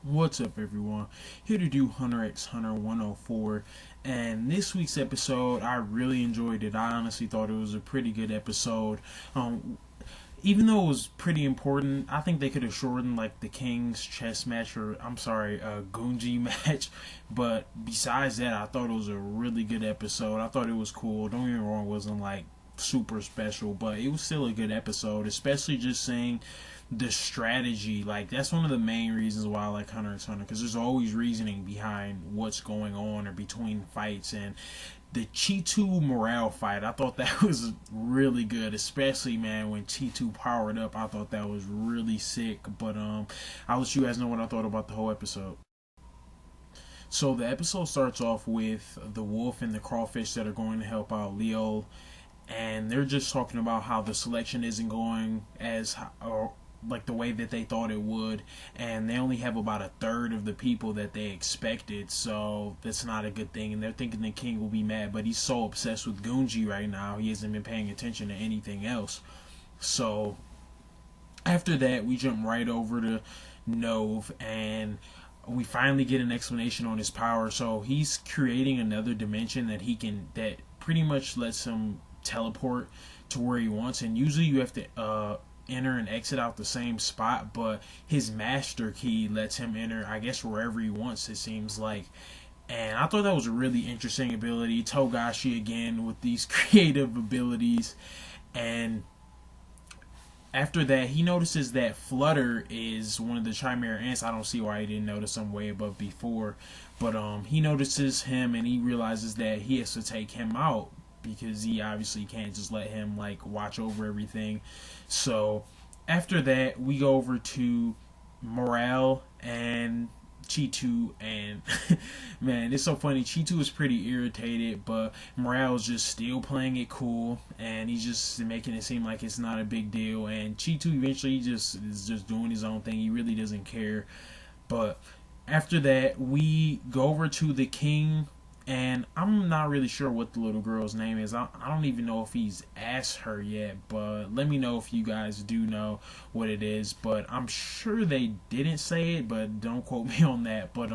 What's up, everyone? Here to do Hunter x Hunter 104. And this week's episode, I really enjoyed it. I honestly thought it was a pretty good episode. Um, Even though it was pretty important, I think they could have shortened like the King's chess match, or I'm sorry, Gunji match. But besides that, I thought it was a really good episode. I thought it was cool. Don't get me wrong, it wasn't like super special, but it was still a good episode, especially just saying the strategy. Like, that's one of the main reasons why I like Hunter x Hunter, because there's always reasoning behind what's going on or between fights. And the Chi2 morale fight, I thought that was really good, especially, man, when Chi2 powered up. I thought that was really sick. But I'll let you guys know what I thought about the whole episode. So the episode starts off with the wolf and the crawfish that are going to help out Leo, and they're just talking about how the selection isn't going as or like the way that they thought it would, and they only have about a third of the people that they expected, so that's not a good thing. And they're thinking the king will be mad, but he's so obsessed with Gunji right now, he hasn't been paying attention to anything else. So after that, we jump right over to Nove, and we finally get an explanation on his power. So he's creating another dimension that pretty much lets him teleport to where he wants. And usually you have to enter and exit out the same spot, but his master key lets him enter, I guess, wherever he wants, it seems like. And I thought that was a really interesting ability. Togashi again with these creative abilities. And after that, he notices that Flutter is one of the Chimera ants. I don't see why he didn't notice him way above before. But he notices him, and he realizes that he has to take him out, because he obviously can't just let him like watch over everything. So after that, we go over to Morale and Chi2, and man, it's so funny. Chi2 is pretty irritated, but Morale is just still playing it cool, and he's just making it seem like it's not a big deal. And Chi2 eventually just is just doing his own thing. He really doesn't care. But after that, we go over to the king, and I'm not really sure what the little girl's name is. I don't even know if he's asked her yet, but let me know if you guys do know what it is. But I'm sure they didn't say it, but don't quote me on that. But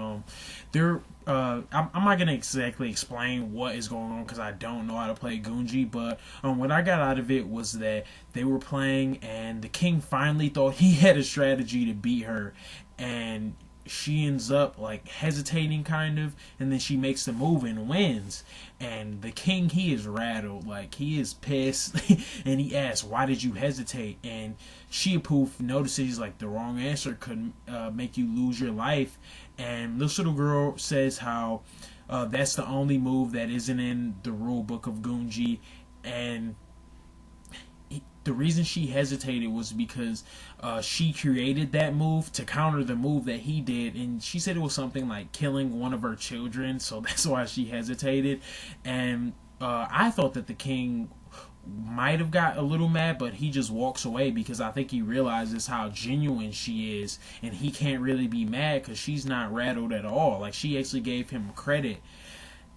they're I'm not gonna exactly explain what is going on, because I don't know how to play Gunji. But what I got out of it was that they were playing, and the king finally thought he had a strategy to beat her, and she ends up like hesitating kind of, and then she makes the move and wins. And the king, he is rattled, like he is pissed. And he asks, why did you hesitate? And she poof notices like the wrong answer could make you lose your life. And this little girl says how that's the only move that isn't in the rule book of Gunji. And the reason she hesitated was because she created that move to counter the move that he did, and she said it was something like killing one of her children, so that's why she hesitated. And I thought that the king might have got a little mad, but he just walks away, because I think he realizes how genuine she is, and he can't really be mad because she's not rattled at all. Like, she actually gave him credit.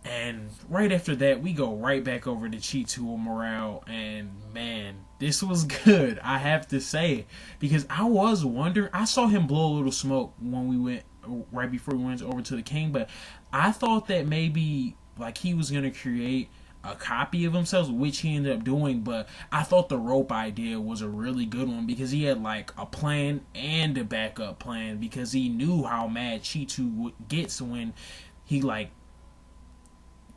And right after that, we go right back over to Chi2 morale, and man, this was good, I have to say, because I was wondering. I saw him blow a little smoke when we went right before we went over to the king, but I thought that maybe like he was gonna create a copy of himself, which he ended up doing. But I thought the rope idea was a really good one, because he had like a plan and a backup plan, because he knew how mad Chi2 gets when he like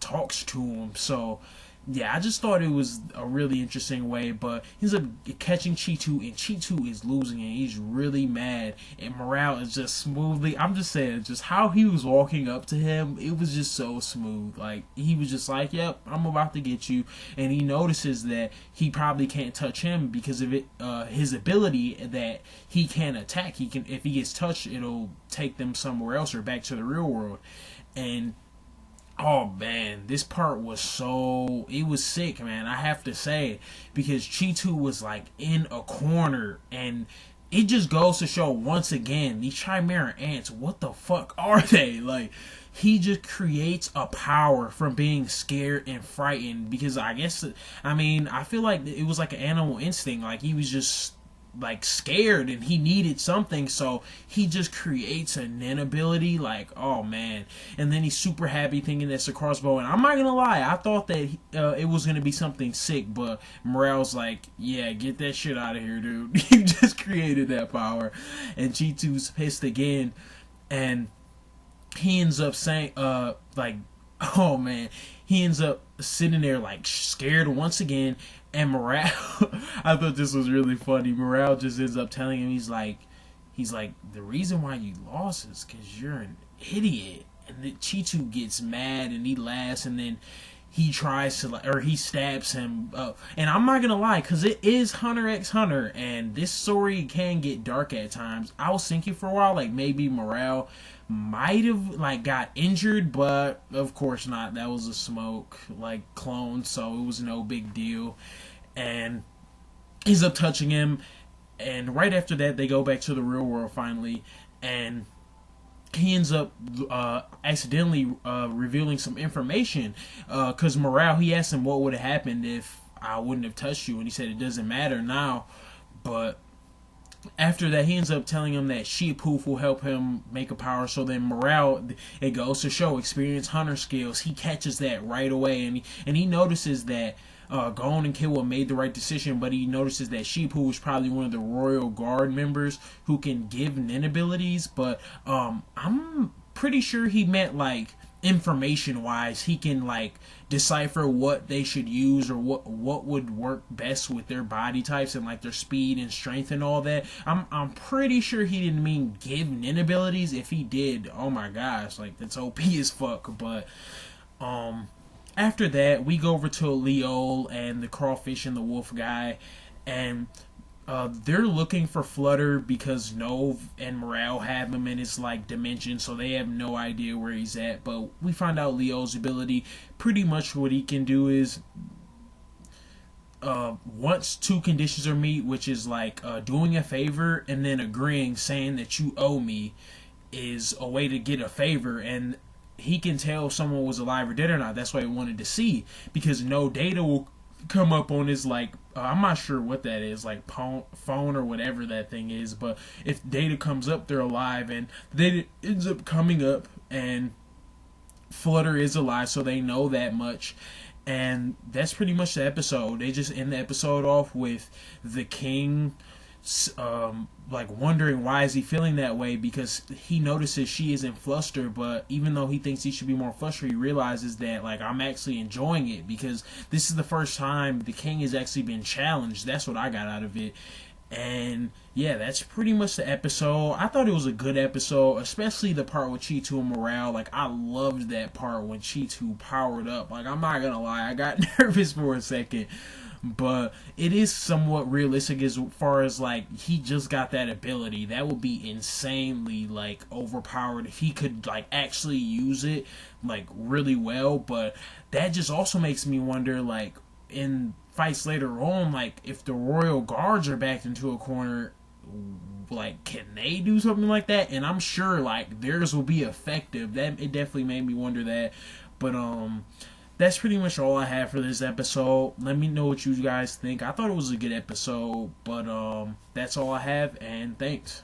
talks to him. So yeah, I just thought it was a really interesting way. But he's catching Chi2, and Chi2 is losing, and he's really mad, and Morale is just smoothly, I'm just saying, just how he was walking up to him, it was just so smooth. Like, he was just like, yep, I'm about to get you. And he notices that he probably can't touch him because of it, his ability that he can't attack. He can, if he gets touched, it'll take them somewhere else or back to the real world. And oh man, this part was it was sick, man, I have to say, because Chi2 was like in a corner, and it just goes to show once again, these Chimera ants, what the fuck are they? Like, he just creates a power from being scared and frightened, because I guess, I mean, I feel like it was like an animal instinct, like he was just like scared and he needed something, so he just creates a nin ability. Like, oh man. And then he's super happy thinking that's a crossbow, and I'm not gonna lie, I thought that it was gonna be something sick, but Morale's like, yeah, get that shit out of here, dude. You just created that power. And Chitu's pissed again, and he ends up saying like, oh man, he ends up sitting there like scared once again. And Morale, I thought this was really funny. Morale just ends up telling him, he's like, the reason why you lost is because you're an idiot. And then Chitu gets mad and he laughs, and then he tries to, or he stabs him. And I'm not gonna lie, because it is Hunter x Hunter, and this story can get dark at times. I was thinking for a while, like maybe Morale might have like got injured, but of course not. That was a smoke like clone, so it was no big deal. And he's up touching him, and right after that they go back to the real world finally, and he ends up accidentally revealing some information, because Morale, he asked him what would have happened if I wouldn't have touched you, and he said it doesn't matter now. But after that, he ends up telling him that Sheepoof will help him make a power. So then Morale, it goes to show, experience hunter skills. He catches that right away, and he notices that Gon and Killua made the right decision, but he notices that Sheepoof is probably one of the Royal Guard members who can give nin abilities. But I'm pretty sure he meant like information wise, he can like decipher what they should use, or what would work best with their body types and like their speed and strength and all that. I'm pretty sure he didn't mean give nin abilities. If he did, oh my gosh, like that's OP as fuck. But after that we go over to Leol and the crawfish and the wolf guy, and they're looking for Flutter because Nove and Morale have him in his like dimension, so they have no idea where he's at. But we find out Leo's ability, pretty much what he can do is once two conditions are met, which is like doing a favor and then agreeing, saying that you owe me, is a way to get a favor. And he can tell if someone was alive or dead or not. That's why he wanted to see, because no data will come up on his like I'm not sure what that is, like phone or whatever that thing is, but if data comes up, they're alive, and data ends up coming up and Flutter is alive, so they know that much. And that's pretty much the episode. They just end the episode off with the king like wondering why is he feeling that way, because he notices she isn't flustered, but even though he thinks he should be more flustered, he realizes that like I'm actually enjoying it, because this is the first time the king has actually been challenged. That's what I got out of it. And yeah, that's pretty much the episode. I thought it was a good episode, especially the part with Chitu and Morale. Like, I loved that part when Chitu powered up. Like, I'm not gonna lie, I got nervous for a second. But it is somewhat realistic as far as, like, he just got that ability. That would be insanely, like, overpowered if he could, like, actually use it, like, really well. But that just also makes me wonder, like, in fights later on, like, if the Royal Guards are backed into a corner, like, can they do something like that? And I'm sure, like, theirs will be effective. That, it definitely made me wonder that. But, that's pretty much all I have for this episode. Let me know what you guys think. I thought it was a good episode, but that's all I have, and thanks.